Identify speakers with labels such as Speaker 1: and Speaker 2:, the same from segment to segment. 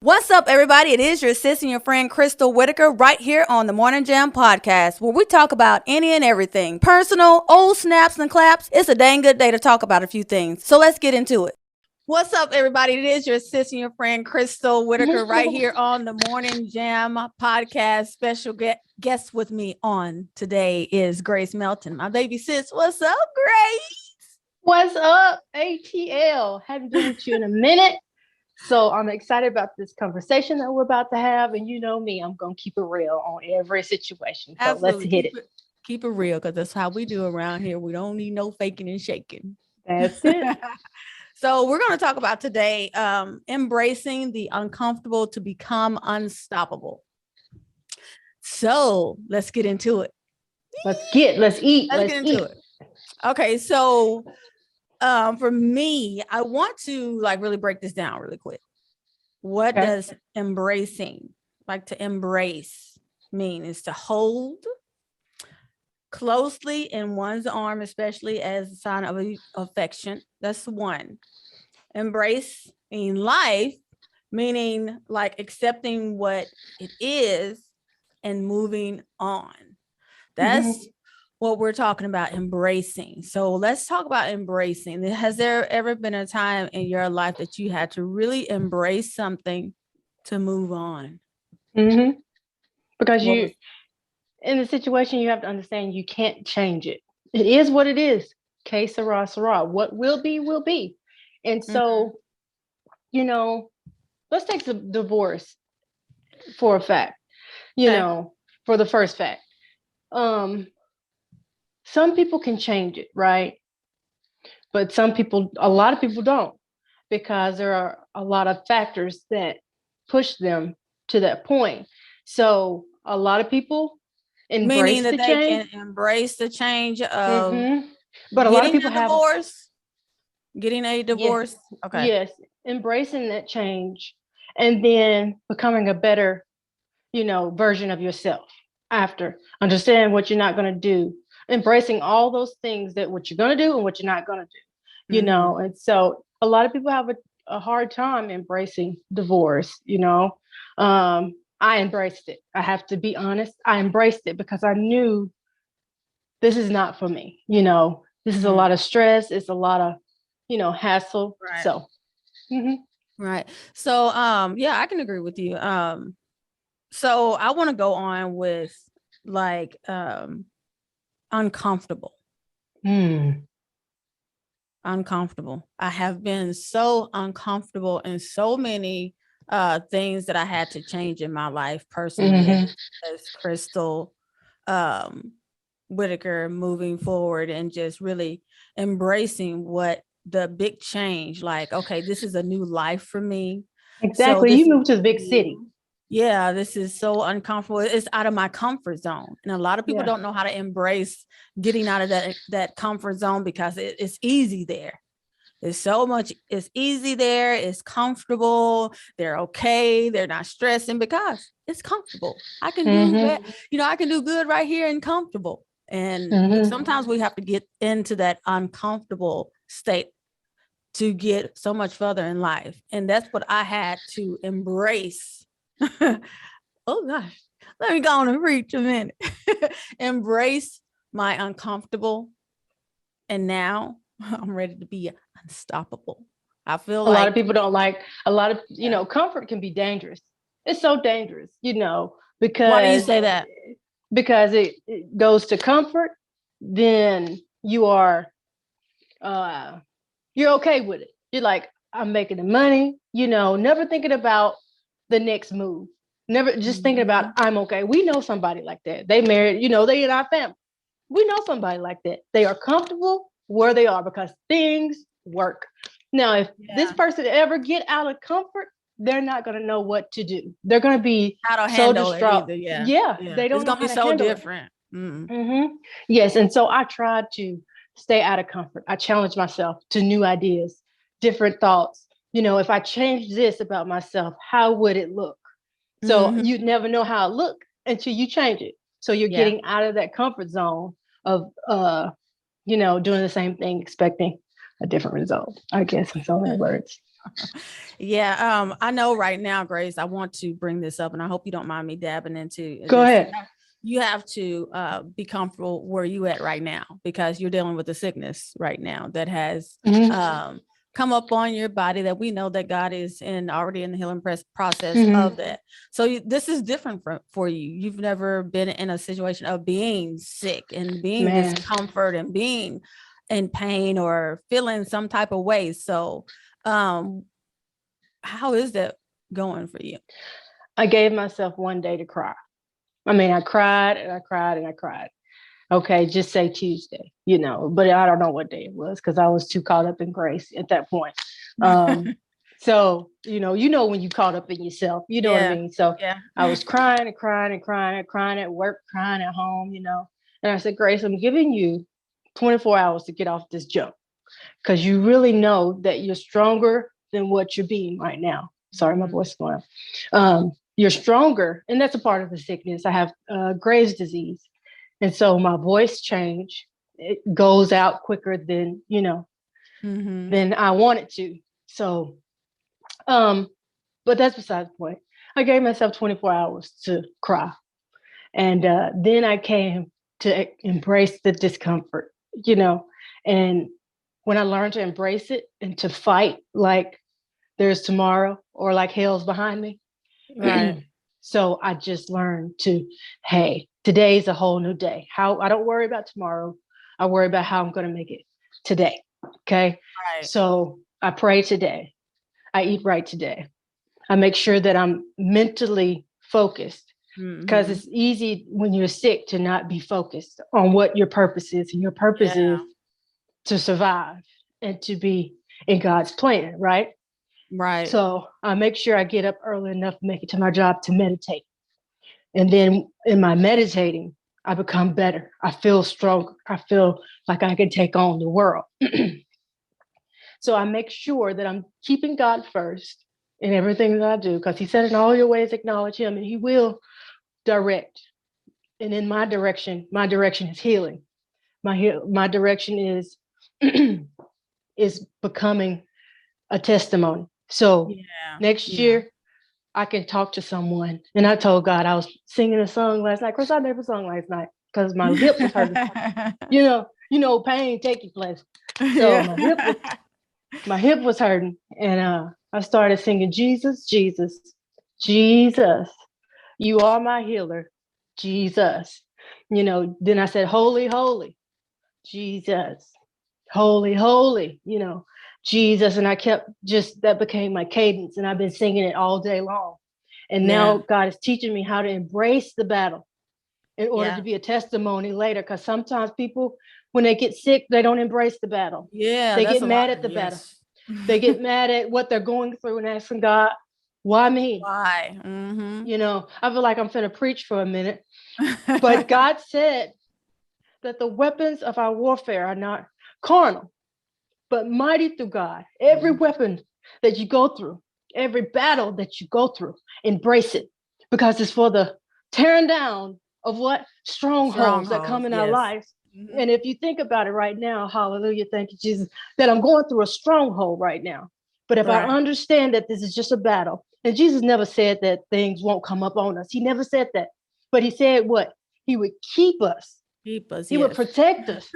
Speaker 1: What's up, everybody? It is your sis and your friend Crystal Whitaker right here on the Morning Jam podcast, where we talk about any and everything. Personal, old snaps and claps. It's a dang good day to talk about a few things. So let's get into it. What's up, everybody? It is your sis and your friend Crystal Whitaker right here on the Morning Jam podcast. Special guest with me on today is Grace Melton, my baby sis. What's up, Grace?
Speaker 2: What's up, ATL? Haven't been with you in a minute. So I'm excited about this conversation that we're about to have. And you know me, I'm going to keep it real on every situation. So
Speaker 1: Absolutely.
Speaker 2: let's hit it.
Speaker 1: Keep it real, because that's how we do around here. We don't need no faking and shaking.
Speaker 2: That's it.
Speaker 1: So we're going to talk about today embracing the uncomfortable to become unstoppable. So let's get into it.
Speaker 2: Let's eat.
Speaker 1: Let's get into it. Okay, so for me, I want to really break this down really quick. What does embracing, to embrace, mean? Is to hold closely in one's arm, especially as a sign of affection. That's one. Embrace in life, meaning accepting what it is and moving on. That's what we're talking about, embracing. So let's talk about embracing. Has there ever been a time in your life that you had to really embrace something to move on?
Speaker 2: Because in the situation, you have to understand you can't change it. It is what it is. Que sera, sera. What will be. And so, let's take the divorce for a fact, for the first fact. Some people can change it, right? But a lot of people don't, because there are a lot of factors that push them to that point. So a lot of people embrace the change.
Speaker 1: They can embrace the change of
Speaker 2: but a lot of people
Speaker 1: getting a divorce.
Speaker 2: Yes,
Speaker 1: okay.
Speaker 2: Yes, embracing that change and then becoming a better, version of yourself after. Understand what you're not going to do. Embracing all those things, that what you're going to do and what you're not going to do, and so a lot of people have a hard time embracing divorce. I embraced it. I have to be honest. I embraced it because I knew this is not for me. This is a lot of stress. It's a lot of, hassle.
Speaker 1: Right.
Speaker 2: So,
Speaker 1: right. So, I can agree with you. So I want to go on with uncomfortable. Uncomfortable. I have been so uncomfortable in so many things that I had to change in my life personally, as Crystal Whitaker, moving forward and just really embracing what the big change, okay, this is a new life for me.
Speaker 2: Exactly. So you moved to the big city.
Speaker 1: Yeah, this is so uncomfortable. It's out of my comfort zone. And a lot of people don't know how to embrace getting out of that comfort zone, because it's easy there. It's easy there. It's comfortable. They're okay. They're not stressing because it's comfortable. I can do that. I can do good right here and comfortable. And sometimes we have to get into that uncomfortable state to get so much further in life. And that's what I had to embrace. Oh gosh, let me go on and reach a minute. Embrace my uncomfortable, and now I'm ready to be unstoppable. I feel
Speaker 2: a lot of people don't like comfort can be dangerous. It's so dangerous, because
Speaker 1: why do you say that?
Speaker 2: Because it goes to comfort, then you are you're okay with it. You're like, I'm making the money, never thinking about the next move. Never just thinking about, I'm okay. We know somebody like that. They married, they in our family. We know somebody like that. They are comfortable where they are because things work. Now, if this person ever get out of comfort, they're not going to know what to do. They're going to be so distraught. They don't.
Speaker 1: It's going to be so different.
Speaker 2: Yes, and so I tried to stay out of comfort. I challenged myself to new ideas, different thoughts. If I change this about myself, how would it look? So you'd never know how it looked until you change it. So you're getting out of that comfort zone of, doing the same thing, expecting a different result, I guess, in so many words.
Speaker 1: Yeah. I know right now, Grace, I want to bring this up, and I hope you don't mind me dabbing into
Speaker 2: Go
Speaker 1: this.
Speaker 2: ahead.
Speaker 1: You have to be comfortable where you at right now, because you're dealing with a sickness right now that has come up on your body, that we know that God is already in the healing process of that. So this is different for you. You've never been in a situation of being sick and being discomfort and being in pain or feeling some type of way. So how is that going for you?
Speaker 2: I gave myself one day to cry. I mean, I cried and I cried and I cried. Okay, just say Tuesday, but I don't know what day it was because I was too caught up in grace at that point. So, when you caught up in yourself, you know what I mean? So I was crying and crying and crying and crying at work, crying at home, and I said, Grace, I'm giving you 24 hours to get off this junk, because you really know that you're stronger than what you're being right now. Sorry, my voice is going up. You're stronger, and that's a part of the sickness. I have Graves' disease. And so my voice change, it goes out quicker than, than I want it to. So, but that's beside the point. I gave myself 24 hours to cry. And then I came to embrace the discomfort, and when I learned to embrace it and to fight like there's tomorrow or like hell's behind me.
Speaker 1: Right.
Speaker 2: So I just learned to, hey, today's a whole new day. I don't worry about tomorrow. I worry about how I'm going to make it today. Okay.
Speaker 1: Right.
Speaker 2: So I pray today. I eat right today. I make sure that I'm mentally focused, because it's easy when you're sick to not be focused on what your purpose is. And your purpose is to survive and to be in God's plan. Right.
Speaker 1: Right.
Speaker 2: So I make sure I get up early enough to make it to my job to meditate. And then in my meditating, I become better. I feel stronger. I feel like I can take on the world. So I make sure that I'm keeping God first in everything that I do, because he said, in all your ways, acknowledge him, and he will direct. And in my direction is healing. My direction is is becoming a testimony. So next year, I can talk to someone. And I told God, I was singing a song last night. Of course, I never sung last night because my hip was hurting. Pain taking place. So my hip was hurting. And I started singing, Jesus, Jesus, Jesus, you are my healer. Jesus. Then I said, holy, holy, Jesus, holy, holy, Jesus. And I kept that became my cadence, and I've been singing it all day long. And now God is teaching me how to embrace the battle in order to be a testimony later. Because sometimes people, when they get sick, they don't embrace the battle. They get mad at the battle. They get mad at what they're going through and asking God, why me?
Speaker 1: Why?
Speaker 2: I feel like I'm finna preach for a minute. But God said that the weapons of our warfare are not carnal, but mighty through God. Every weapon that you go through, every battle that you go through, embrace it, because it's for the tearing down of what? Strongholds that come in our lives. And if you think about it right now, hallelujah, thank you, Jesus, that I'm going through a stronghold right now. But if I understand that this is just a battle, and Jesus never said that things won't come up on us. He never said that. But he said what? He would keep us. He would protect us.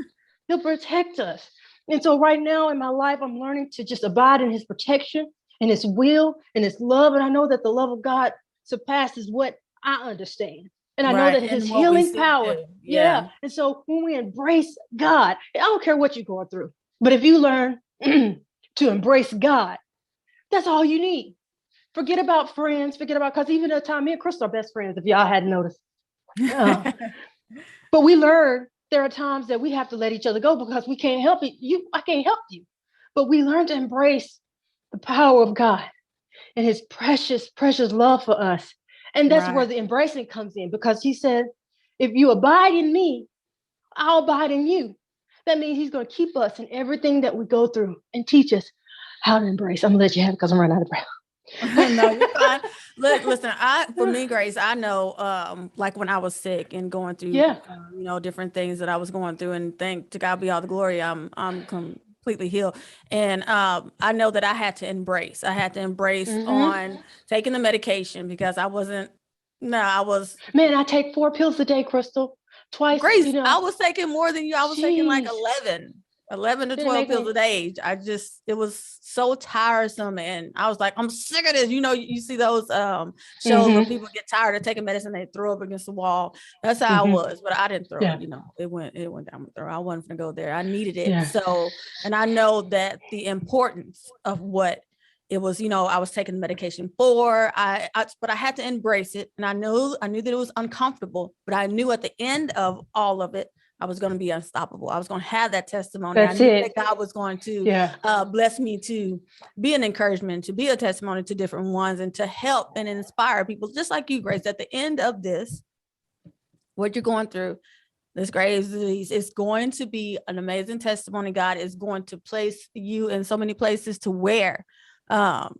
Speaker 2: He'll protect us. And so right now in my life, I'm learning to just abide in his protection and his will and his love. And I know that the love of God surpasses what I understand. And I know that his healing power. Yeah. And so when we embrace God, I don't care what you're going through, but if you learn to embrace God, that's all you need. Forget about friends, because even at the time, me and Crystal are best friends, if y'all hadn't noticed. But we learn there are times that we have to let each other go because we can't help it. I can't help you. But we learn to embrace the power of God and his precious, precious love for us. And that's where the embracing comes in, because he said, if you abide in me, I'll abide in you. That means he's going to keep us in everything that we go through and teach us how to embrace. I'm going to let you have it because I'm running out of breath.
Speaker 1: No, you're fine. Listen, for me, Grace, I know, like when I was sick and going through, different things that I was going through, and thank to God be all the glory. I'm completely healed. And I know that I had to embrace on taking the medication because I wasn't, I was.
Speaker 2: Man, I take 4 pills a day, Crystal, twice,
Speaker 1: Grace, I was taking more than you. I was taking like
Speaker 2: Jeez.
Speaker 1: 11 to 12 pills a day. It was so tiresome. And I was like, I'm sick of this. You see those shows where people get tired of taking medicine, they throw up against the wall. That's how I was, but I didn't throw it, it went down my throat. I wasn't gonna go there. I needed it. So, and I know that the importance of what it was, I was taking medication for, but I had to embrace it. And I knew that it was uncomfortable, but I knew at the end of all of it, I was going to be unstoppable. I was going to have that testimony.
Speaker 2: That's
Speaker 1: I knew
Speaker 2: it.
Speaker 1: that God was going to bless me to be an encouragement, to be a testimony to different ones, and to help and inspire people just like you, Grace. At the end of this, what you're going through, this Graves' disease, is going to be an amazing testimony. God is going to place you in so many places to where, where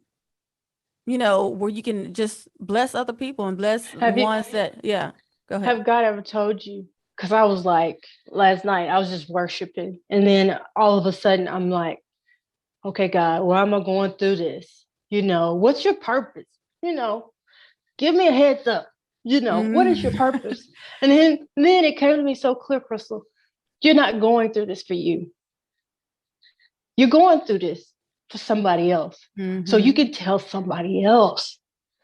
Speaker 1: you can just bless other people and bless Go ahead.
Speaker 2: Have God ever told you? Because I was like, last night, I was just worshiping. And then all of a sudden, I'm like, okay, God, why am I going through this? What's your purpose? Give me a heads up. What is your purpose? And then it came to me so clear, Crystal, you're not going through this for you. You're going through this for somebody else. So you can tell somebody else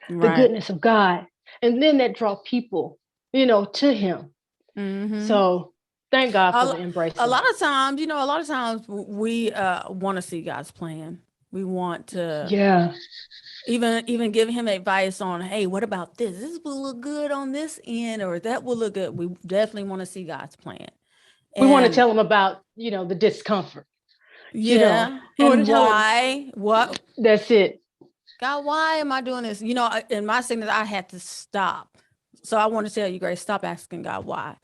Speaker 2: the goodness of God. And then that draw people, to him. So thank God for the embrace.
Speaker 1: A lot of times we want to see God's plan. We want to even give him advice on, hey, what about this? This will look good on this end, or that will look good. We definitely want to see God's plan.
Speaker 2: We want to tell him about, the discomfort.
Speaker 1: And why? What?
Speaker 2: That's it.
Speaker 1: God, why am I doing this? In my sickness, I had to stop. So I want to tell you, Grace, stop asking God why.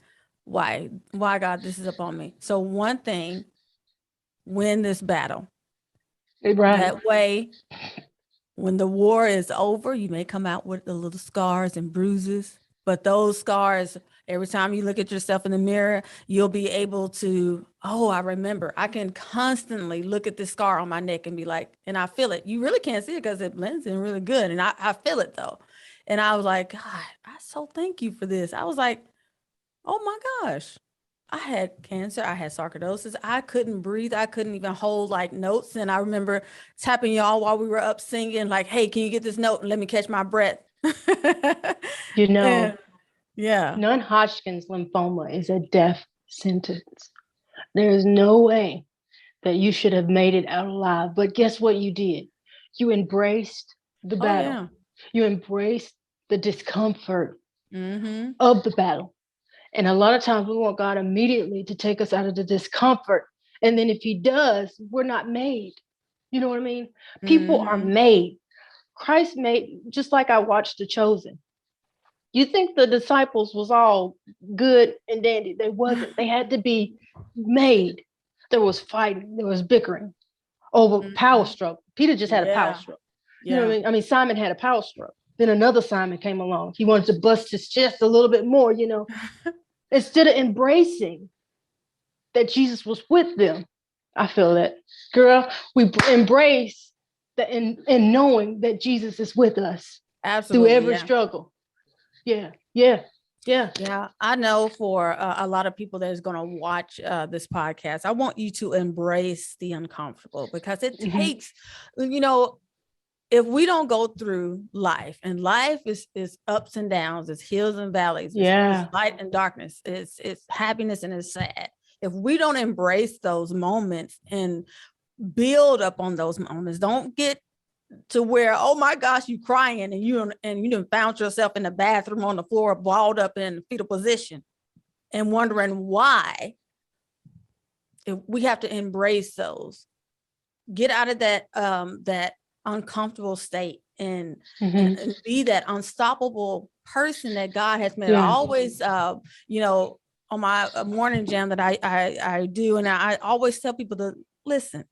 Speaker 1: Why, God, this is upon me. So one thing, win this battle. That way, when the war is over, you may come out with the little scars and bruises, but those scars, every time you look at yourself in the mirror, you'll be able to, I remember, I can constantly look at this scar on my neck and be like, and I feel it. You really can't see it because it blends in really good. And I feel it though. And I was like, God, I so thank you for this. I was like, oh my gosh, I had cancer. I had sarcoidosis. I couldn't breathe. I couldn't even hold like notes. And I remember tapping y'all while we were up singing, like, hey, can you get this note and let me catch my breath?
Speaker 2: Non-Hodgkin's lymphoma is a death sentence. There is no way that you should have made it out alive. But guess what you did? You embraced the battle. You embraced the discomfort of the battle. And a lot of times we want God immediately to take us out of the discomfort. And then if he does, we're not made. You know what I mean? People are made. Christ made, just like I watched The Chosen. You think the disciples was all good and dandy. They wasn't. They had to be made. There was fighting. There was bickering over power struggle. Peter just had a power struggle. You know what I mean? I mean, Simon had a power struggle. Then another Simon came along. He wanted to bust his chest a little bit more, instead of embracing that Jesus was with them. I feel that, girl, we embrace that in knowing that Jesus is with us.
Speaker 1: Absolutely,
Speaker 2: through every struggle. Yeah.
Speaker 1: I know for a lot of people that is going to watch this podcast, I want you to embrace the uncomfortable, because it takes, if we don't go through life, and life is ups and downs, it's hills and valleys, it's light and darkness, it's happiness and it's sad. If we don't embrace those moments and build up on those moments, don't get to where, oh my gosh, you crying and you found yourself in the bathroom on the floor, balled up in fetal position and wondering why. If we have to embrace those, get out of that uncomfortable state and be that unstoppable person that God has made. I always, on my morning jam that I do, and I always tell people to listen.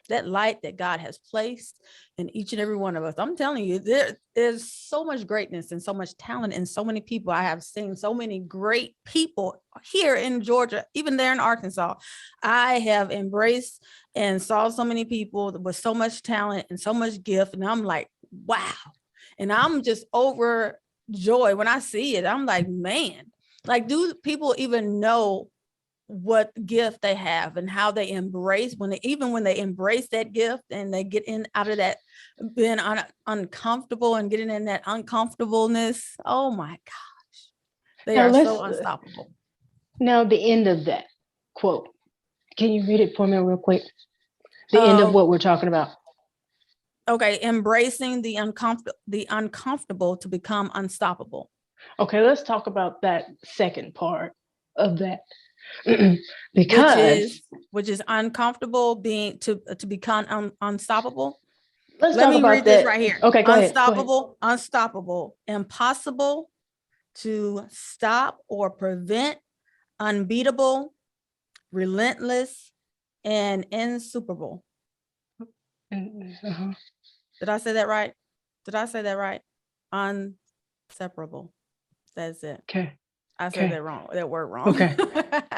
Speaker 1: that light that God has placed in each and every one of us. I'm telling you, there is so much greatness and so much talent in so many people. I have seen so many great people here in Georgia, even there in Arkansas. I have embraced and saw so many people with so much talent and so much gift. And I'm like, wow. And I'm just overjoyed when I see it. I'm like, man, like, do people even know what gift they have and how they embrace when they embrace that gift and they get in out of that being uncomfortable and getting in that uncomfortableness. Oh my gosh, they
Speaker 2: Now
Speaker 1: are so unstoppable.
Speaker 2: Now the end of that quote, can you read it for me real quick? The end of what we're talking about.
Speaker 1: Okay, embracing the uncomfortable to become unstoppable.
Speaker 2: Okay, let's talk about that second part of that. Because
Speaker 1: which is uncomfortable being to become unstoppable.
Speaker 2: Let
Speaker 1: me
Speaker 2: about
Speaker 1: read this right here.
Speaker 2: Okay, go
Speaker 1: unstoppable, ahead. Unstoppable, impossible to stop or prevent, unbeatable, relentless, and insuperable.
Speaker 2: Uh-huh.
Speaker 1: Did I say that right? Unseparable. That's it.
Speaker 2: Okay.
Speaker 1: I said that wrong. That word wrong.
Speaker 2: Okay.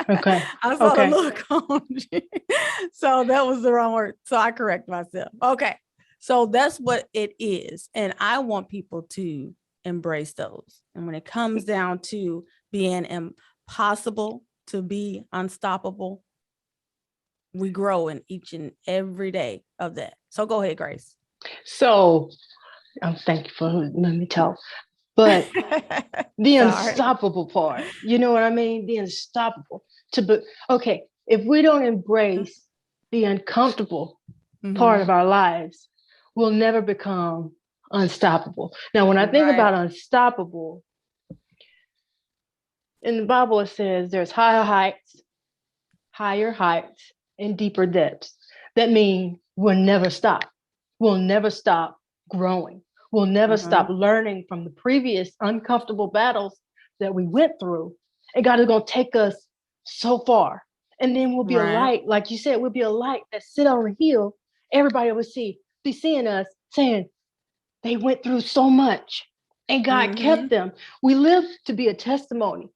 Speaker 2: Okay.
Speaker 1: I saw the look on you. So that was the wrong word. So I correct myself. Okay. So that's what it is. And I want people to embrace those. And when it comes down to being impossible to be unstoppable, we grow in each and every day of that. So go ahead, Grace.
Speaker 2: So thank you for letting me talk. But the unstoppable part, you know what I mean? The unstoppable okay, if we don't embrace the uncomfortable part of our lives, we'll never become unstoppable. Now, when I think about unstoppable, in the Bible, it says there's higher heights, and deeper depths. That means we'll never stop. We'll never stop growing. We'll never stop learning from the previous uncomfortable battles that we went through. And God is going to take us so far. And then we'll be a light, like you said, we'll be a light that sit on a hill. Everybody will be seeing us saying, they went through so much and God kept them. We live to be a testimony.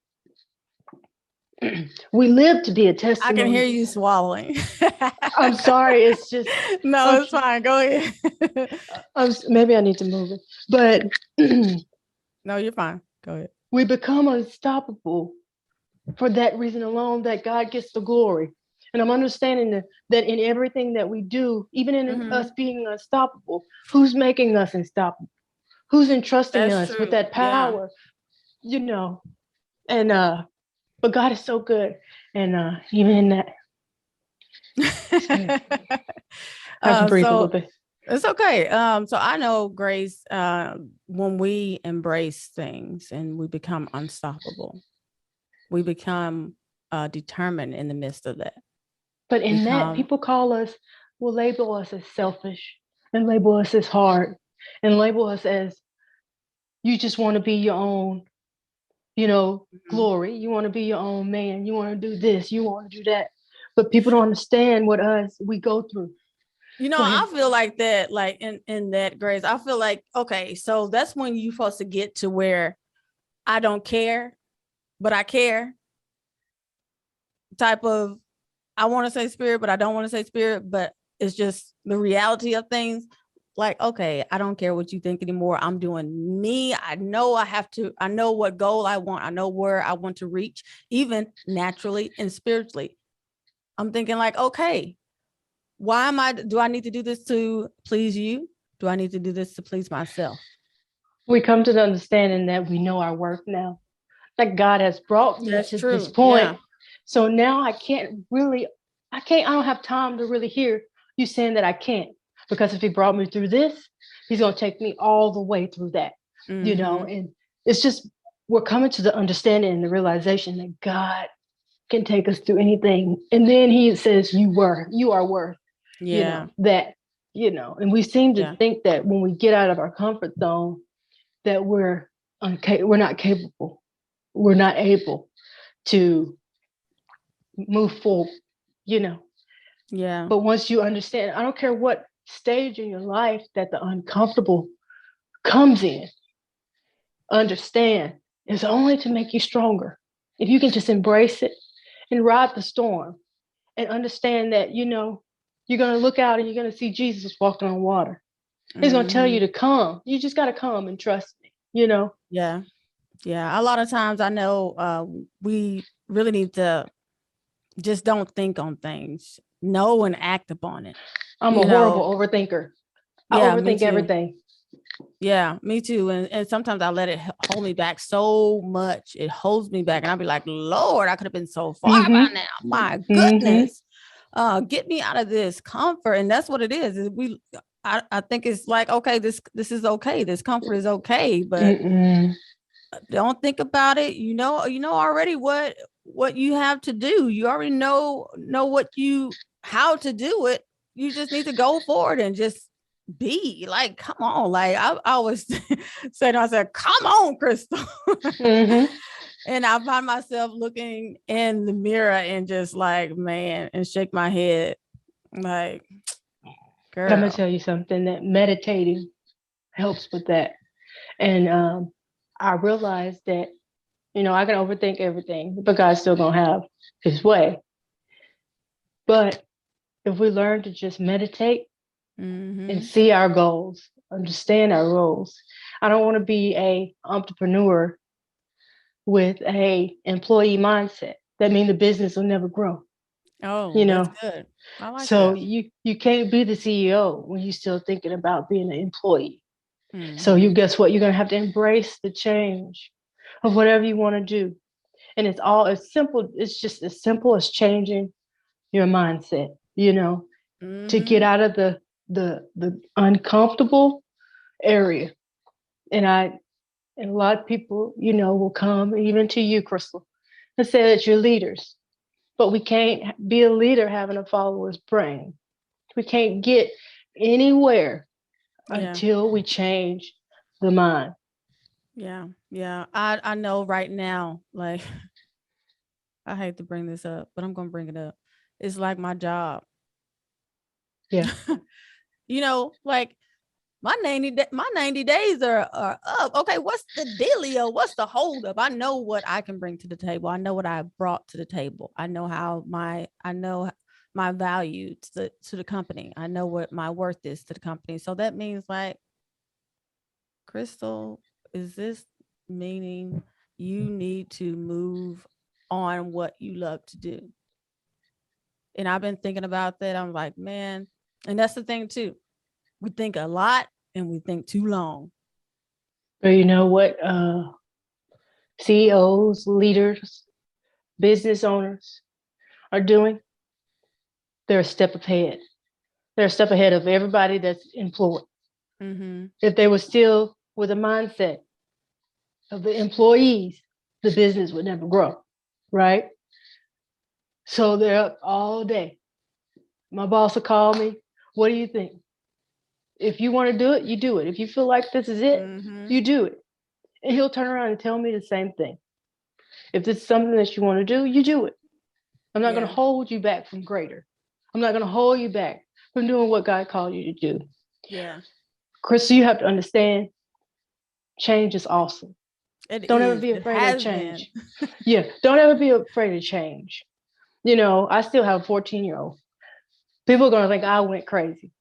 Speaker 2: We live to be a testimony.
Speaker 1: I can hear you swallowing.
Speaker 2: I'm sorry. It's just.
Speaker 1: No, it's fine. Go ahead.
Speaker 2: Maybe I need to move it. But.
Speaker 1: No, you're fine. Go ahead.
Speaker 2: We become unstoppable for that reason alone, that God gets the glory. And I'm understanding that in everything that we do, even in us being unstoppable, who's making us unstoppable? Who's entrusting us with that power? Yeah. You know, and but God is so good. And even in that, I have to breathe a little bit.
Speaker 1: It's okay. So I know, Grace, when we embrace things and we become unstoppable, we become determined in the midst of that.
Speaker 2: But in that, people will label us as selfish and label us as hard and label us as, you just want to be your own, glory. You want to be your own man. You want to do this. You want to do that. But people don't understand what we go through.
Speaker 1: I feel like that, like in that, Grace, I feel like, okay, so that's when you're supposed to get to where I don't care, but I care type of, I want to say spirit, but I don't want to say spirit, but it's just the reality of things. Like, okay, I don't care what you think anymore. I'm doing me. I know I know what goal I want. I know where I want to reach, even naturally and spiritually. I'm thinking like, okay, do I need to do this to please you? Do I need to do this to please myself?
Speaker 2: We come to the understanding that we know our worth now, that God has brought me to this point. Yeah. So now I don't have time to really hear you saying that I can't, because if he brought me through this, he's going to take me all the way through that, and it's just, we're coming to the understanding and the realization that God can take us through anything. And then he says, you are worth, that, and we seem to think that when we get out of our comfort zone, that we're not capable. We're not able to move forward,
Speaker 1: Yeah.
Speaker 2: But once you understand, I don't care what stage in your life that the uncomfortable comes in, understand it's only to make you stronger. If you can just embrace it and ride the storm and understand that, you're going to look out and you're going to see Jesus walking on water. He's going to tell you to come. You just got to come and trust me.
Speaker 1: Yeah. Yeah. A lot of times I know we really need to just don't think on things, know and act upon it.
Speaker 2: I'm a horrible overthinker. I
Speaker 1: Yeah, me
Speaker 2: overthink
Speaker 1: too.
Speaker 2: everything.
Speaker 1: Yeah, me too. And sometimes I let it hold me back so much. It holds me back. And I'll be like, Lord, I could have been so far by now. My goodness. Get me out of this comfort. And that's what it is. I think it's like, okay, this is okay. This comfort is okay. But don't think about it. You know already what you have to do. You already know how to do it. You just need to go forward and just be like, come on. Like I always said, I said, come on, Crystal. And I find myself looking in the mirror and just like, man, and shake my head. Like, girl.
Speaker 2: I'm going to tell you something, that meditating helps with that. And I realized that, I can overthink everything, but God's still going to have his way. But if we learn to just meditate and see our goals, understand our goals. I don't want to be an entrepreneur with a employee mindset. That means the business will never grow.
Speaker 1: Oh, that's good. I like
Speaker 2: so
Speaker 1: that.
Speaker 2: you can't be the CEO when you're still thinking about being an employee. So guess what? You're going to have to embrace the change of whatever you want to do. And it's all as simple. It's just as simple as changing your mindset, to get out of the uncomfortable area. And a lot of people, will come even to you, Crystal, and say that you're leaders. But we can't be a leader having a follower's brain. We can't get anywhere until we change the mind.
Speaker 1: Yeah. Yeah. I know right now, like, I hate to bring this up, but I'm going to bring it up. It's like my job.
Speaker 2: Yeah.
Speaker 1: Like my 90 days are up. Okay. What's the dealio? What's the holdup? I know what I can bring to the table. I know what I brought to the table. I know my value to the company. I know what my worth is to the company. So that means, like, Crystal, is this meaning you need to move on what you love to do? And I've been thinking about that. I'm like, man, and that's the thing too. We think a lot and we think too long.
Speaker 2: But you know what? CEOs, leaders, business owners are doing? They're a step ahead. They're a step ahead of everybody that's employed. If they were still with a mindset of the employees, the business would never grow, right? So they're up all day. My boss will call me. What do you think? If you want to do it, you do it. If you feel like this is it, you do it. And he'll turn around and tell me the same thing. If this is something that you want to do, you do it. I'm not going to hold you back from greater. I'm not going to hold you back from doing what God called you to do.
Speaker 1: Yeah.
Speaker 2: Chris, you have to understand, change is awesome. Don't ever be afraid of change. Yeah, don't ever be afraid of change. I still have a 14-year-old. People are going to think I went crazy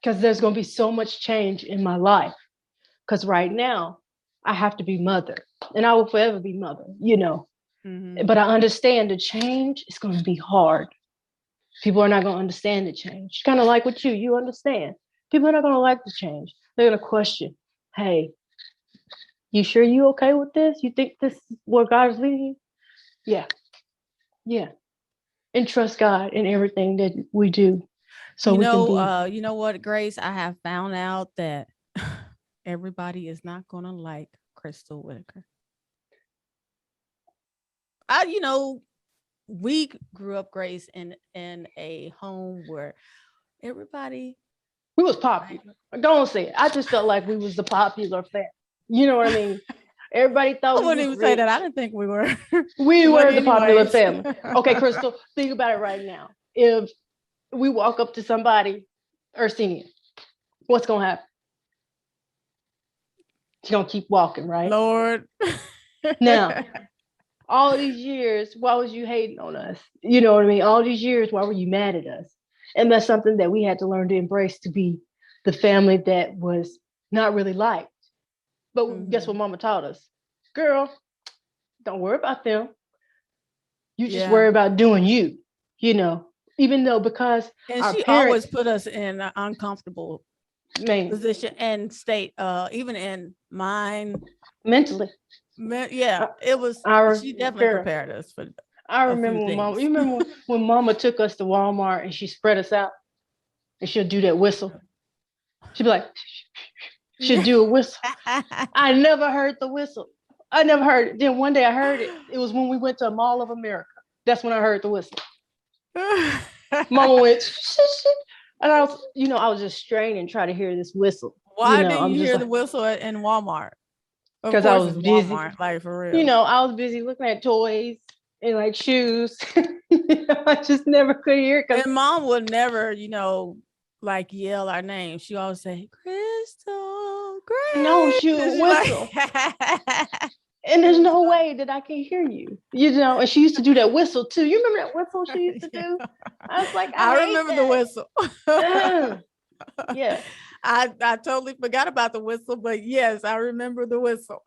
Speaker 2: because there's going to be so much change in my life. Because right now, I have to be mother, and I will forever be mother, But I understand the change is going to be hard. People are not going to understand the change. Kind of like with you, you understand. People are not going to like the change. They're going to question, hey, you sure you okay with this? You think this is where God is leading you? Yeah. Yeah. And trust God in everything that we do. So
Speaker 1: you know what, Grace? I have found out that everybody is not going to like Crystal Whitaker. We grew up, Grace, in a home where everybody,
Speaker 2: we was popular. Don't say it. I just felt like we was the popular family. You know what I mean? Everybody thought
Speaker 1: I wouldn't even say that. I didn't think we were.
Speaker 2: We were the popular family. Okay, Crystal, think about it right now. If we walk up to somebody, Ursenia, what's gonna happen? She's gonna keep walking, right?
Speaker 1: Lord.
Speaker 2: Now, all these years, why was you hating on us? You know what I mean? All these years, why were you mad at us? And that's something that we had to learn to embrace, to be the family that was not really liked. But guess what Mama taught us? Girl, don't worry about them. You just worry about doing you, even though because
Speaker 1: and
Speaker 2: our
Speaker 1: she
Speaker 2: parents
Speaker 1: always put us in an uncomfortable position and state, even in mine.
Speaker 2: Mentally.
Speaker 1: It was, she definitely prepared us for
Speaker 2: I remember when Mama, you remember when Mama took us to Walmart and she spread us out and she'll do that whistle. She'd be like, she'll do a whistle. I never heard the whistle. I never heard it. Then one day I heard it. It was when we went to a Mall of America. That's when I heard the whistle. Mama went, and I was just straining, trying to hear this whistle.
Speaker 1: Why didn't you hear the whistle in Walmart?
Speaker 2: Because I was busy.
Speaker 1: Walmart, like for real.
Speaker 2: I was busy looking at toys and like shoes. I just never could hear it.
Speaker 1: And Mom would never, like yell our name. She always say, Crystal, Grace.
Speaker 2: No, she would whistle. And there's no way that I can hear you, and she used to do that whistle too. You remember that whistle she used to do? I was like,
Speaker 1: I remember the whistle.
Speaker 2: Yeah.
Speaker 1: I totally forgot about the whistle, but yes, I remember the whistle.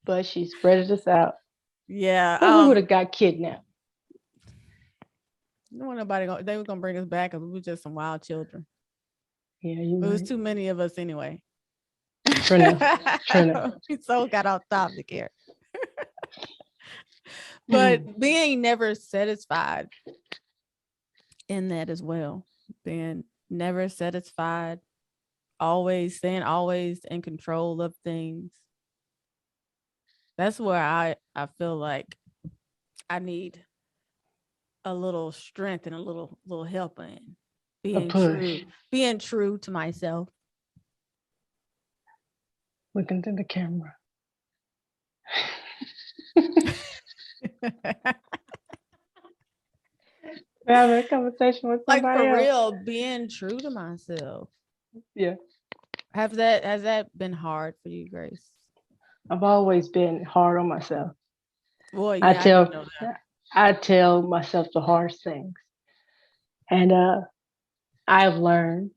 Speaker 2: But she spread us out.
Speaker 1: Yeah.
Speaker 2: We would have got kidnapped.
Speaker 1: No one, they were gonna bring us back because we were just some wild children.
Speaker 2: Yeah,
Speaker 1: it was too many of us anyway.
Speaker 2: True enough.
Speaker 1: We so got off topic here. But being never satisfied in that as well. Being never satisfied, always in control of things. That's where I feel like I need a little strength and a little help in being true to myself.
Speaker 2: Looking through the camera. Having a conversation with somebody
Speaker 1: like for
Speaker 2: else.
Speaker 1: real, being true to myself.
Speaker 2: Yeah.
Speaker 1: Has that been hard for you, Grace?
Speaker 2: I've always been hard on myself.
Speaker 1: Boy, yeah,
Speaker 2: I tell myself the harsh things. And I've learned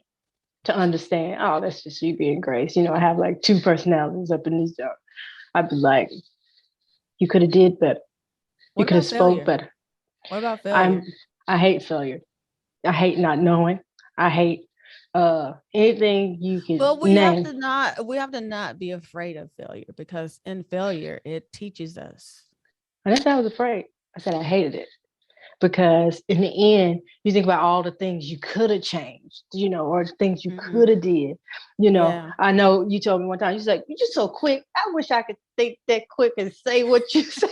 Speaker 2: to understand, oh, that's just you being Grace. I have like two personalities up in this job. I'd be like, you could have did better. You could have spoke better.
Speaker 1: What about failure?
Speaker 2: I hate failure. I hate not knowing. I hate anything you can name.
Speaker 1: We have to not be afraid of failure, because in failure, it teaches us.
Speaker 2: And that's why I was afraid. I said I hated it. Because in the end, you think about all the things you could have changed, or things you could have did. I know you told me one time, you're like, you're just so quick. I wish I could think that quick and say what you say.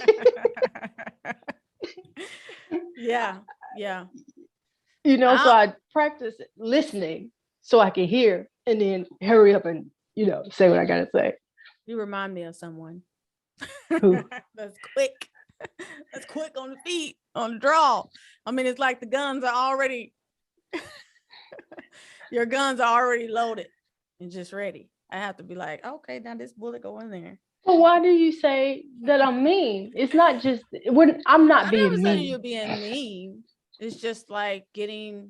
Speaker 1: Yeah.
Speaker 2: So I practice listening so I can hear and then hurry up and, say what I got to say.
Speaker 1: You remind me of someone.
Speaker 2: Who?
Speaker 1: That's quick. That's quick on the feet, on the draw. I mean, it's like the guns are already, your guns are already loaded and just ready. I have to be like, okay, now this bullet go in there.
Speaker 2: Well, why do you say that I'm mean? It's not just, I'm not being mean.
Speaker 1: Saying you're being mean. It's just like you're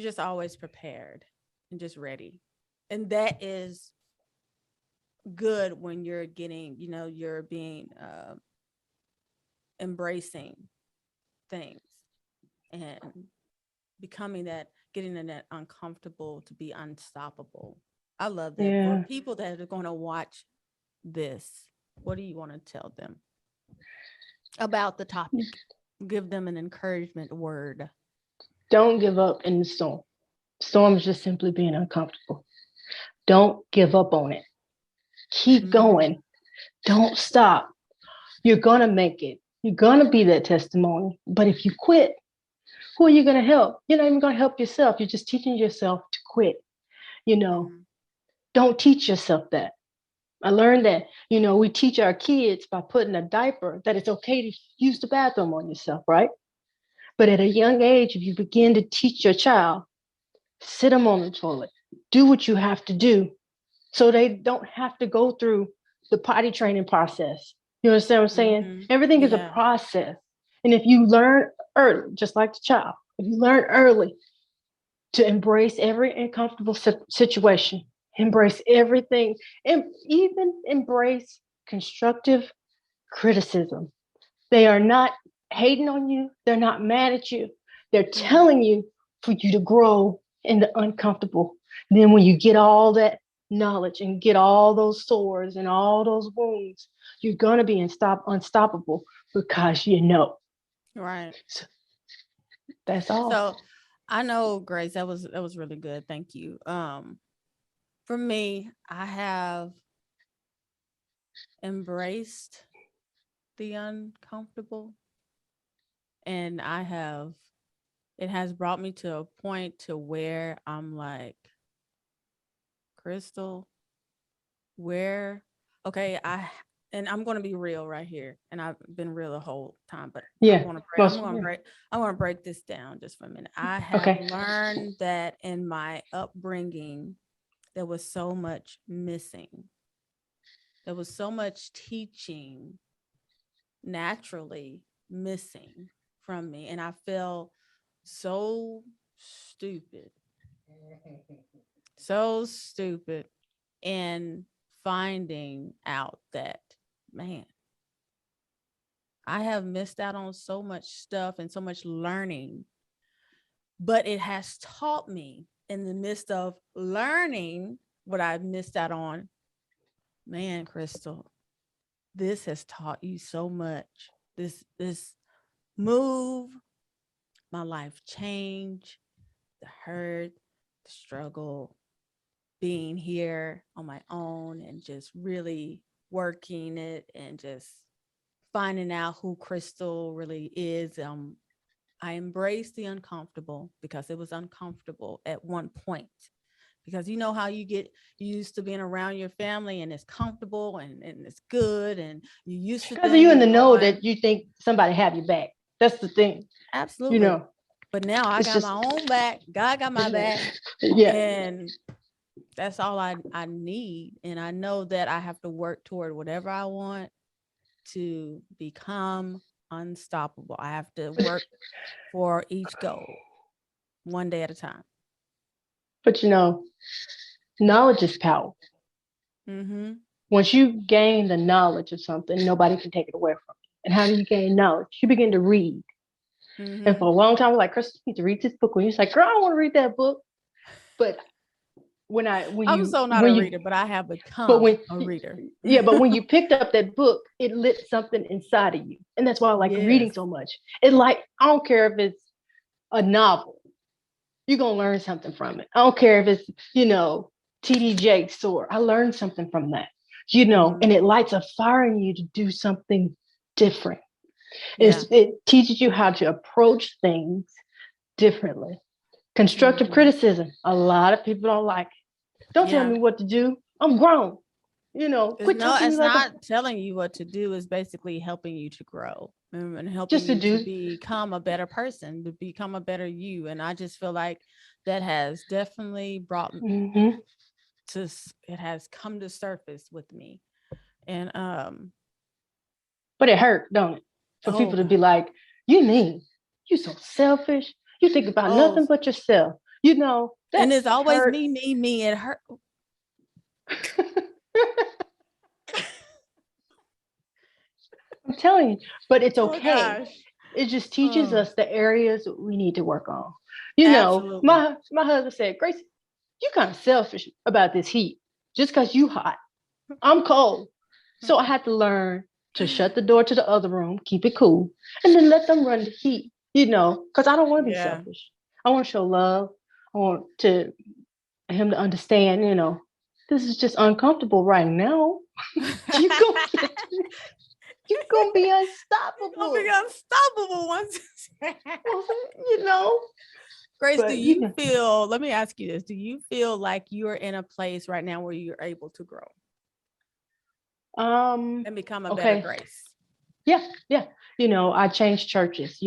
Speaker 1: just always prepared and just ready. And that is good when you're getting, you're being embracing things and becoming that, getting in that uncomfortable to be unstoppable. I love that. Yeah. For people that are going to watch this, what do you want to tell them about the topic? Give them an encouragement word.
Speaker 2: Don't give up in the storm. Storm is just simply being uncomfortable. Don't give up on it. Keep going. Don't stop. You're going to make it. You're going to be that testimony. But if you quit, who are you going to help? You're not even going to help yourself. You're just teaching yourself to quit. Don't teach yourself that. I learned that, we teach our kids by putting a diaper that it's okay to use the bathroom on yourself, right? But at a young age, if you begin to teach your child, sit them on the toilet, do what you have to do so they don't have to go through the potty training process. You understand what I'm saying?
Speaker 1: Mm-hmm.
Speaker 2: Everything is a
Speaker 1: Yeah.
Speaker 2: process. And if you learn early, just like the child, if you learn early to embrace every uncomfortable situation, embrace everything, and even embrace constructive criticism. They are not hating on you, they're not mad at you. They're
Speaker 1: Mm-hmm.
Speaker 2: telling you for you to grow in the uncomfortable. Then when you get all that knowledge and get all those sores and all those wounds, you're going to be unstoppable because you know.
Speaker 1: Right.
Speaker 2: So that's all.
Speaker 1: So I know, Grace, that was really good. Thank you. For me, I have embraced the uncomfortable, and it has brought me to a point to where I'm like, Crystal, where, okay, and I'm going to be real right here, and I've been real the whole time, but
Speaker 2: Yeah.
Speaker 1: I'm going to break this down just for a minute. I have
Speaker 2: Okay.
Speaker 1: learned that in my upbringing, there was so much missing. There was so much teaching naturally missing from me. And I feel so stupid, so stupid in finding out that, man, I have missed out on so much stuff and so much learning, but it has taught me in the midst of learning what I've missed out on. Man, Crystal, this has taught you so much. This move, my life change, the hurt, the struggle, being here on my own and just really working it and just finding out who Crystal really is. I embraced the uncomfortable because it was uncomfortable at one point. Because you know how you get used to being around your family and it's comfortable and it's good and you used to
Speaker 2: Because you in
Speaker 1: things
Speaker 2: the know
Speaker 1: going.
Speaker 2: that you think somebody have your back. That's the thing. You
Speaker 1: Absolutely.
Speaker 2: know,
Speaker 1: But now I
Speaker 2: it's
Speaker 1: got
Speaker 2: just,
Speaker 1: my own back. God got my back.
Speaker 2: yeah.
Speaker 1: And that's all I need. And I know that I have to work toward whatever I want to become unstoppable. I have to work for each goal one day at a time.
Speaker 2: But you know, knowledge is power.
Speaker 1: Mm-hmm.
Speaker 2: Once you gain the knowledge of something, nobody can take it away from you. And how do you gain knowledge? You begin to read. And
Speaker 1: Mm-hmm.
Speaker 2: for a long time, we're like, Chris, you need to read this book. When you're like, girl, I don't want to read that book. But
Speaker 1: I'm so not a reader, but I have
Speaker 2: but
Speaker 1: become
Speaker 2: when
Speaker 1: a reader.
Speaker 2: yeah, but when you picked up that book, it lit something inside of you. And that's why I like reading
Speaker 1: Yes.
Speaker 2: so much. It like, I don't care if it's a novel, you're gonna learn something from it. I don't care if it's, TD Jakes or I learned something from that,
Speaker 1: Mm-hmm.
Speaker 2: and it lights a fire in you to do something different.
Speaker 1: Yeah.
Speaker 2: It teaches you how to approach things differently. Constructive
Speaker 1: Mm-hmm.
Speaker 2: criticism, a lot of people don't like it. Don't tell
Speaker 1: Yeah.
Speaker 2: me what to do. I'm grown.
Speaker 1: It's
Speaker 2: Quit
Speaker 1: no,
Speaker 2: talking to me
Speaker 1: it's
Speaker 2: like
Speaker 1: not telling you what to do. It's basically helping you to grow and helping
Speaker 2: just to
Speaker 1: you to
Speaker 2: do.
Speaker 1: become a better person, to become a better you. And I just feel like that has definitely brought
Speaker 2: Mhm.
Speaker 1: it has come to surface with me. And
Speaker 2: But it hurt, don't it? For
Speaker 1: oh
Speaker 2: people to be
Speaker 1: God,
Speaker 2: like, you mean you so selfish? You think about
Speaker 1: oh,
Speaker 2: nothing but yourself.
Speaker 1: and
Speaker 2: That
Speaker 1: it's always
Speaker 2: hurt.
Speaker 1: me, me, me. It hurt.
Speaker 2: I'm telling you, but it's
Speaker 1: Oh
Speaker 2: okay.
Speaker 1: gosh.
Speaker 2: It just teaches
Speaker 1: Oh,
Speaker 2: us the areas we need to work on.
Speaker 1: absolutely.
Speaker 2: My husband said, Grace, you kind of selfish about this heat. Just because you hot, I'm cold. So I had to learn to shut the door to the other room, keep it cool, and then let them run the heat, because I don't want to be
Speaker 1: Yeah.
Speaker 2: selfish. I want to show love. I want him to understand, this is just uncomfortable right now. you go you're gonna be
Speaker 1: You're gonna be
Speaker 2: unstoppable.
Speaker 1: unstoppable once.
Speaker 2: you know.
Speaker 1: Grace, do
Speaker 2: But
Speaker 1: you feel, let me ask you this, do you feel like you're in a place right now where you're able to grow and become a better
Speaker 2: okay.
Speaker 1: Grace?
Speaker 2: Yeah. I changed churches,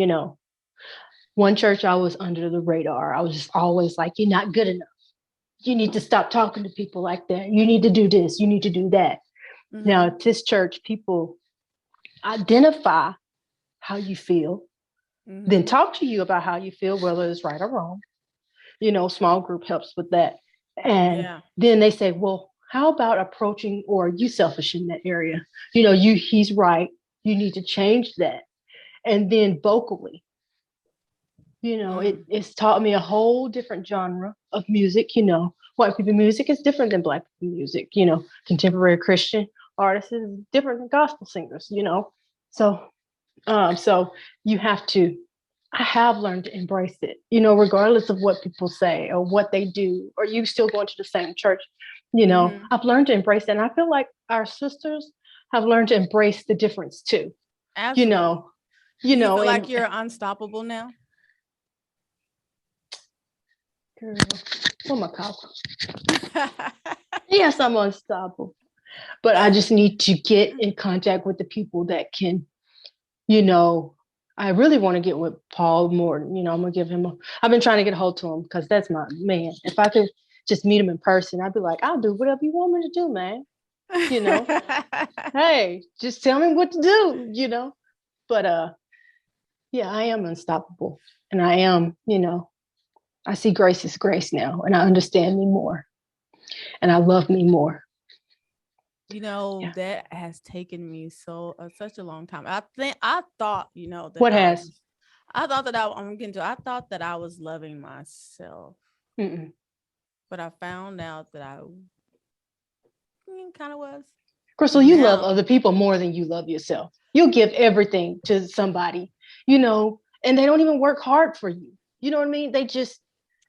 Speaker 2: One church, I was under the radar. I was just always like, you're not good enough. You need to stop talking to people like that. You need to do this. You need to do that.
Speaker 1: Mhm.
Speaker 2: Now, at this church, people identify how you feel, then talk to you about how you feel, whether it's right or wrong. Small group helps with that. And then they say, well, how about approaching, or you selfish in that area? He's right. You need to change that. And then vocally, it's taught me a whole different genre of music. White people music is different than Black people music. Contemporary Christian artists is different than gospel singers. So you have to. I have learned to embrace it. Regardless of what people say or what they do, or you still going to the same church. I've learned to embrace it, and I feel like our sisters have learned to embrace the difference too.
Speaker 1: Absolutely.
Speaker 2: You
Speaker 1: feel like you're unstoppable now?
Speaker 2: Girl, what my cop? Yes, I'm unstoppable. But I just need to get in contact with the people that can, I really want to get with Paul Morton. I'm gonna give him I've been trying to get a hold to him because that's my man. If I could just meet him in person, I'd be like, I'll do whatever you want me to do, man. Hey, just tell me what to do, But yeah, I am unstoppable. And I am, I see grace as grace now, and I understand me more. And I love me more.
Speaker 1: That has taken me such a long time. I thought, that
Speaker 2: what has?
Speaker 1: I thought that I thought that I was loving myself.
Speaker 2: Mm-mm.
Speaker 1: But I found out that I kind of was.
Speaker 2: Crystal, you love other people more than you love yourself. You'll give everything to somebody, and they don't even work hard for you. You know what I mean?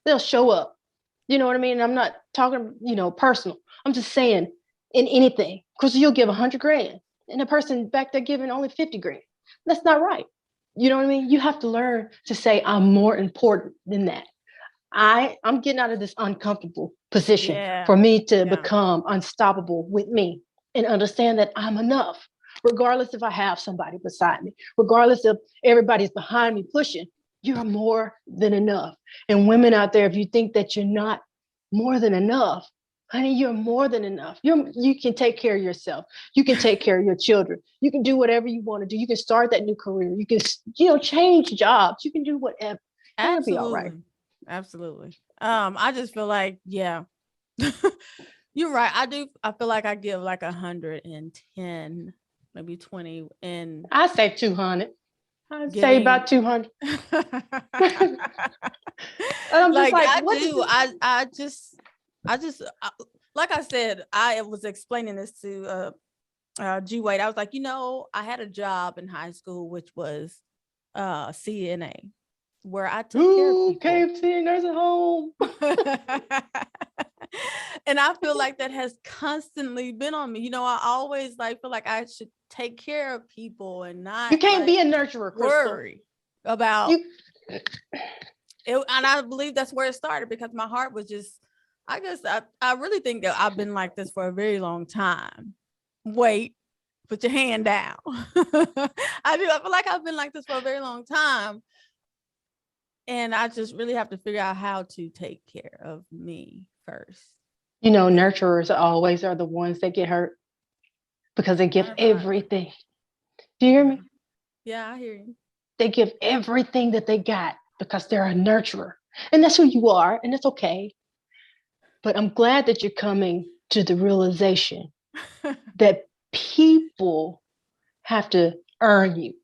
Speaker 2: They'll show up. You know what I mean? I'm not talking, personal. I'm just saying in anything. Crystal, you'll give $100,000 and the person back there giving only $50,000. That's not right. You know what I mean? You have to learn to say, I'm more important than that. I'm getting out of this uncomfortable position for me to become unstoppable with me and understand that I'm enough, regardless if I have somebody beside me, regardless if everybody's behind me pushing. You're more than enough. And women out there, if you think that you're not more than enough, honey, you're more than enough. You can take care of yourself. You can take care of your children. You can do whatever you want to do. You can start that new career. You can, change jobs. You can do whatever. It'll be all right.
Speaker 1: Absolutely. I just feel like, you're right. I feel like I give like 110, maybe 20. And
Speaker 2: I say 200. I'd say about 200. I'm
Speaker 1: like I just like I said, I was explaining this to G Wade. I was like, I had a job in high school, which was CNA, where I took care of people.
Speaker 2: KFC nursing home.
Speaker 1: And I feel like that has constantly been on me. I always feel like I should take care of people and not.
Speaker 2: You can't be a nurturer, Crystal.
Speaker 1: Worry about it. And I believe that's where it started, because my heart was just, I guess I really think that I've been like this for a very long time. Wait, put your hand down. I feel like I've been like this for a very long time. And I just really have to figure out how to take care of me first.
Speaker 2: Nurturers always are the ones that get hurt because they give everything. Do you hear me?
Speaker 1: Yeah, I hear you.
Speaker 2: They give everything that they got because they're a nurturer. And that's who you are, and it's okay. But I'm glad that you're coming to the realization that people have to earn you.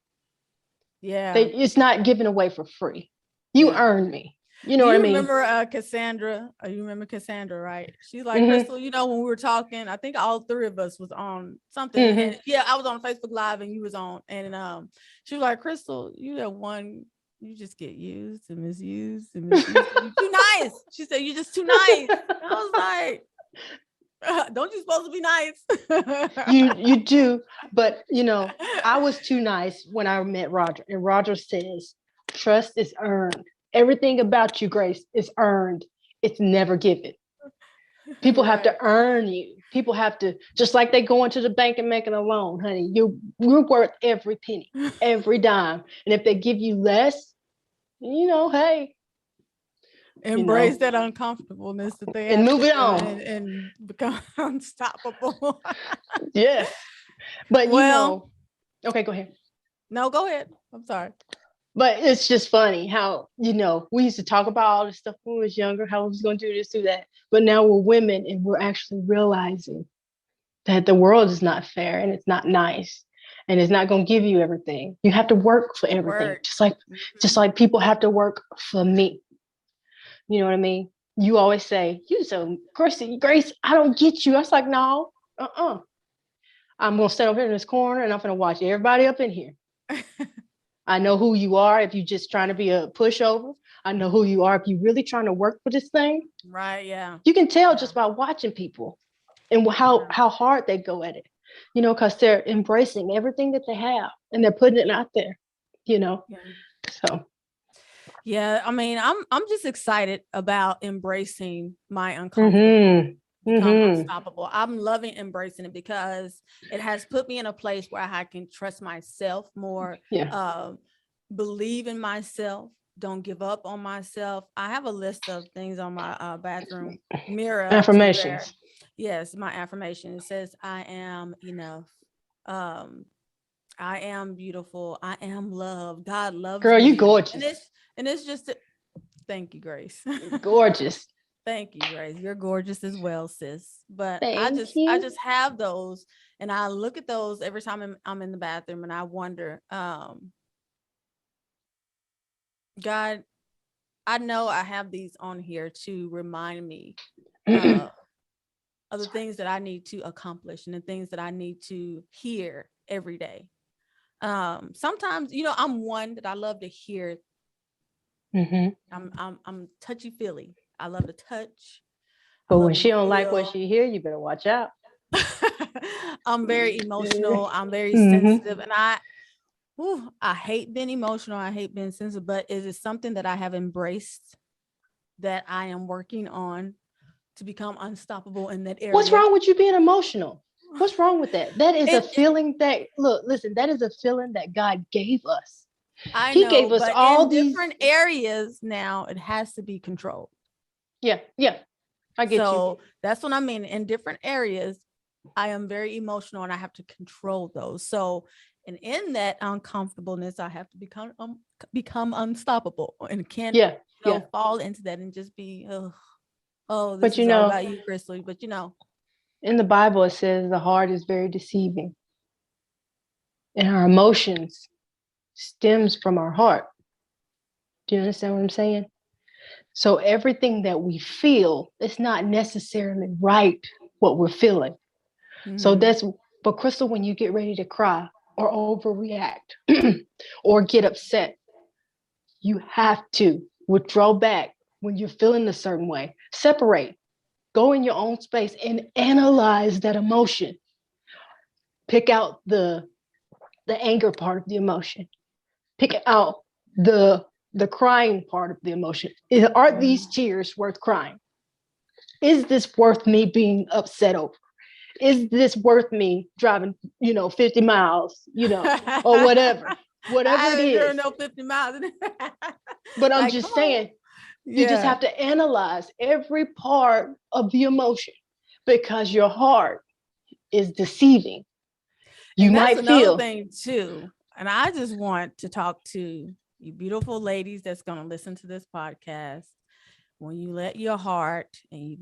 Speaker 1: Yeah.
Speaker 2: It's not given away for free. You earn me. You know what I mean?
Speaker 1: Remember Cassandra? You remember Cassandra, right? She's like, Crystal, when we were talking, I think all three of us was on something. And I was on Facebook Live and you was on. And she was like, Crystal, you the one, you just get used and misused and misused. You're too nice. She said, you're just too nice. I was like, don't you supposed to be nice?
Speaker 2: You do. But, I was too nice when I met Roger. And Roger says, trust is earned. Everything about you, Grace, is earned. It's never given. People have to earn you. People have to, just like they go into the bank and making a loan, honey, you're worth every penny, every dime. And if they give you less, Hey,
Speaker 1: Embrace that uncomfortableness that they
Speaker 2: and
Speaker 1: have
Speaker 2: move
Speaker 1: to
Speaker 2: it
Speaker 1: do
Speaker 2: on.
Speaker 1: and become unstoppable.
Speaker 2: Yes. But
Speaker 1: Well,
Speaker 2: okay, go ahead.
Speaker 1: no, go ahead. I'm sorry.
Speaker 2: But it's just funny how, we used to talk about all this stuff when we was younger, how we was going to do this, do that. But now we're women and we're actually realizing that the world is not fair and it's not nice and it's not going to give you everything. You have to work for everything.
Speaker 1: Work.
Speaker 2: Just like people have to work for me. You know what I mean? You always say, you so Grace, I don't get you. I was like, no, I'm going to sit over here in this corner and I'm going to watch everybody up in here. I know who you are if you're just trying to be a pushover. I know who you are if you're really trying to work for this thing.
Speaker 1: Right, yeah.
Speaker 2: You can tell just by watching people and how hard they go at it, because they're embracing everything that they have and they're putting it out there,
Speaker 1: Yeah.
Speaker 2: So.
Speaker 1: Yeah, I mean, I'm just excited about embracing my uncomfortable. Become unstoppable. I'm loving embracing it because it has put me in a place where I can trust myself more, believe in myself, don't give up on myself. I have a list of things on my bathroom mirror.
Speaker 2: Affirmations.
Speaker 1: Yes, my affirmation. It says, I am enough. I am beautiful. I am loved. God loves
Speaker 2: Girl,
Speaker 1: me.
Speaker 2: you gorgeous.
Speaker 1: And it's just, thank you, Grace.
Speaker 2: Gorgeous.
Speaker 1: Thank you, Grace. You're gorgeous as well, sis. But I
Speaker 2: Thank
Speaker 1: just
Speaker 2: you.
Speaker 1: have those, and I look at those every time I'm in the bathroom, and I wonder, God, I know I have these on here to remind me of the things that I need to accomplish and the things that I need to hear every day. Sometimes, I'm one that I love to hear. I'm touchy feely. I love to touch.
Speaker 2: But when she don't like what she hear, you better watch out.
Speaker 1: I'm very emotional. I'm very sensitive, and I hate being emotional. I hate being sensitive, but it is something that I have embraced, that I am working on to become unstoppable in that area.
Speaker 2: What's wrong with you being emotional? What's wrong with that? That is a feeling that, listen, that is a feeling that God gave us.
Speaker 1: He gave us all in these different areas. Now it has to be controlled.
Speaker 2: Yeah. I get you. So
Speaker 1: that's what I mean. In different areas, I am very emotional and I have to control those. So, and in that uncomfortableness, I have to become unstoppable and can't fall into that and just be, this all about you, Crystal. But
Speaker 2: in the Bible, it says the heart is very deceiving. And our emotions stems from our heart. Do you understand what I'm saying? So everything that we feel is not necessarily right what we're feeling. So but Crystal, when you get ready to cry or overreact or get upset, you have to withdraw back when you're feeling a certain way. Separate, go in your own space and analyze that emotion. Pick out the anger part of the emotion. Pick out the crying part of the emotion. Are these tears worth crying? Is this worth me being upset over? Is this worth me driving, 50 miles, or whatever it is?
Speaker 1: No 50 miles.
Speaker 2: But I'm just saying, you just have to analyze every part of the emotion because your heart is deceiving. You might feel
Speaker 1: thing too. And I just want to talk to you beautiful ladies that's going to listen to this podcast. When you let your heart and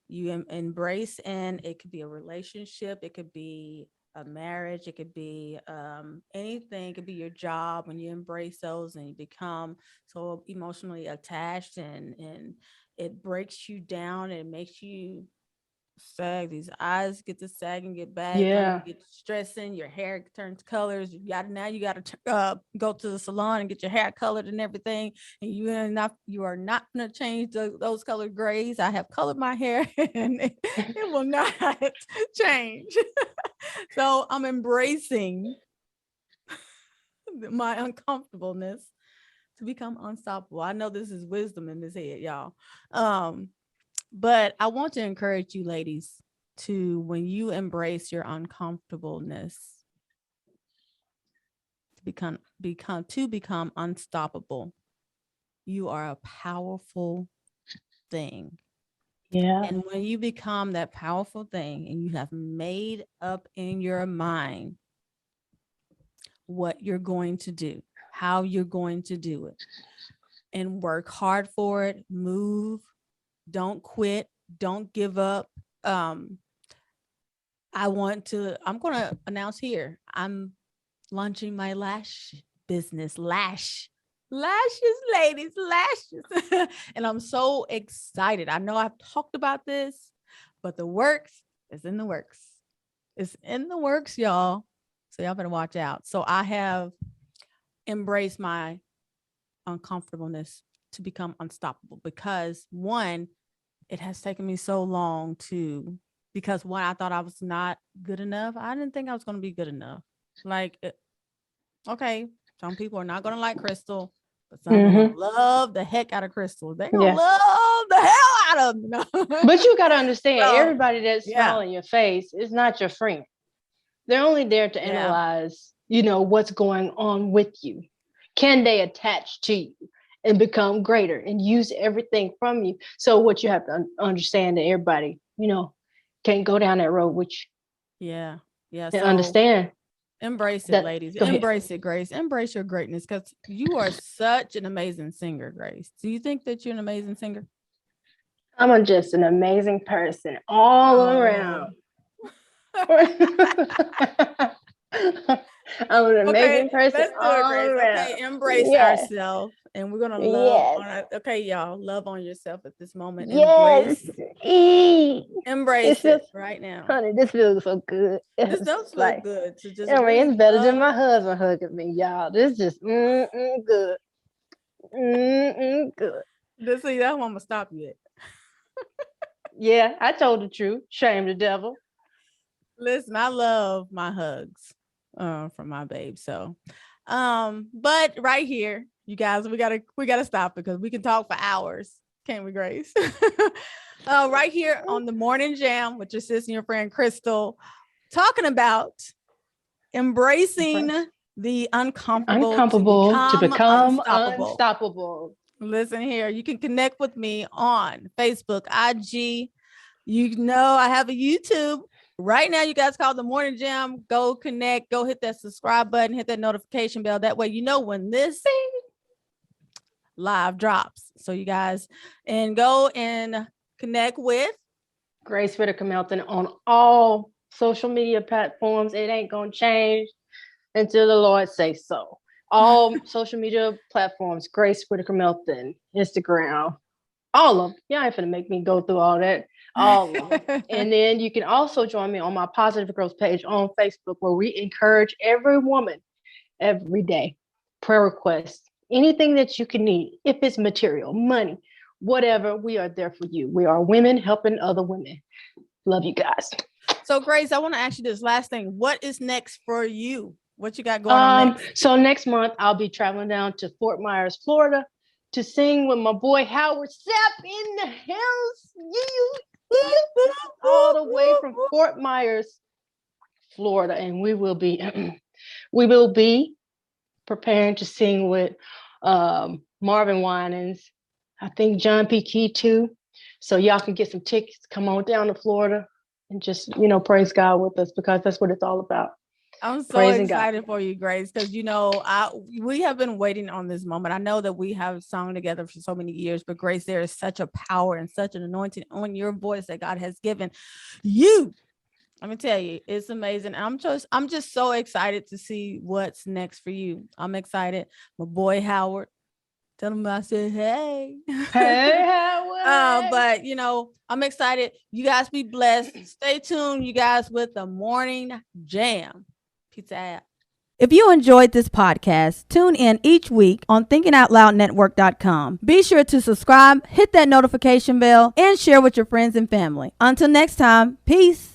Speaker 1: you embrace, and it could be a relationship, it could be a marriage, it could be anything, it could be your job. When you embrace those and you become so emotionally attached, and it breaks you down, it makes you sag, these eyes get to sag and get back, get stressing, your hair turns colors, you got to go to the salon and get your hair colored and everything, and you are not going to change those colored grays. I have colored my hair and it will not change. So I'm embracing my uncomfortableness to become unstoppable. I know this is wisdom in this head, y'all. But I want to encourage you ladies to, when you embrace your uncomfortableness, to become unstoppable. you are a powerful thing.
Speaker 2: Yeah.
Speaker 1: And when you become that powerful thing and you have made up in your mind what you're going to do, how you're going to do it, and work hard for it, move, don't quit, don't give up. I'm going to announce here, I'm launching my lash business, lashes, ladies, lashes. And I'm so excited. I know I've talked about this, but the works is in the works. It's in the works, y'all. So y'all better watch out. So I have embraced my uncomfortableness to become unstoppable, because one, it has taken me so long because one, I thought I was not good enough. I didn't think I was going to be good enough. Like, okay, some people are not going to like Crystal, but some are going to love the heck out of Crystal. They're going to love the hell out of them.
Speaker 2: But you got to understand, everybody that's smiling in your face is not your friend. They're only there to analyze, what's going on with you. Can they attach to you and become greater and use everything from you? So what you have to understand that everybody, can't go down that road with you.
Speaker 1: Yeah.
Speaker 2: And understand.
Speaker 1: Embrace it, ladies. Embrace it, Grace. Embrace your greatness, because you are such an amazing singer, Grace. Do you think that you're an amazing singer?
Speaker 2: I'm just an amazing person all around. I'm an amazing person all around.
Speaker 1: Okay, embrace ourselves, and we're gonna love on it. Okay, y'all, love on yourself at this moment. Embrace it right now,
Speaker 2: honey. This feels so good.
Speaker 1: This does feel good. To just
Speaker 2: it's better than my husband hugging me, y'all. This just good. Good.
Speaker 1: This see, that's why I'm gonna stop you at.
Speaker 2: Yeah, I told the truth. Shame the devil.
Speaker 1: Listen, I love my hugs from my babe. So, but right here, you guys, we gotta stop, because we can talk for hours, can't we, Grace? Right here on the Morning Jam with your sis and your friend Crystal, talking about embracing the uncomfortable to become unstoppable. Listen here, you can connect with me on Facebook, IG. I have a YouTube. Right now, you guys call the Morning Jam. Go connect, go hit that subscribe button, hit that notification bell. That way, you know when this live drops. So you guys, and go and connect with
Speaker 2: Grace Whitaker Melton on all social media platforms. It ain't going to change until the Lord say so. All social media platforms, Grace Whitaker Melton, Instagram, all of them. Y'all ain't finna make me go through all that. All of them. And then you can also join me on my Positive Growth page on Facebook, where we encourage every woman every day. Prayer requests, anything that you can need, if it's material, money, whatever, we are there for you. We are women helping other women. Love you guys.
Speaker 1: So Grace, I want to ask you this last thing. What is next for you? What you got going on next?
Speaker 2: So next month, I'll be traveling down to Fort Myers, Florida, to sing with my boy Howard Sapp in the house. All the way from Fort Myers, Florida. And we will be preparing to sing with Marvin Winans. I think John P. Key too. So y'all can get some tickets, come on down to Florida and just, praise God with us, because that's what it's all about.
Speaker 1: I'm so excited for you, Grace, because, we have been waiting on this moment. I know that we have sung together for so many years, but Grace, there is such a power and such an anointing on your voice that God has given you. Let me tell you, it's amazing. And I'm just so excited to see what's next for you. I'm excited. My boy Howard, tell him I said, hey.
Speaker 2: Hey, Howard.
Speaker 1: But, I'm excited. You guys be blessed. Stay tuned, you guys, with the Morning Jam. Pizza app. If you enjoyed this podcast, tune in each week on thinkingoutloudnetwork.com. Be sure to subscribe, hit that notification bell, and share with your friends and family. Until next time, peace.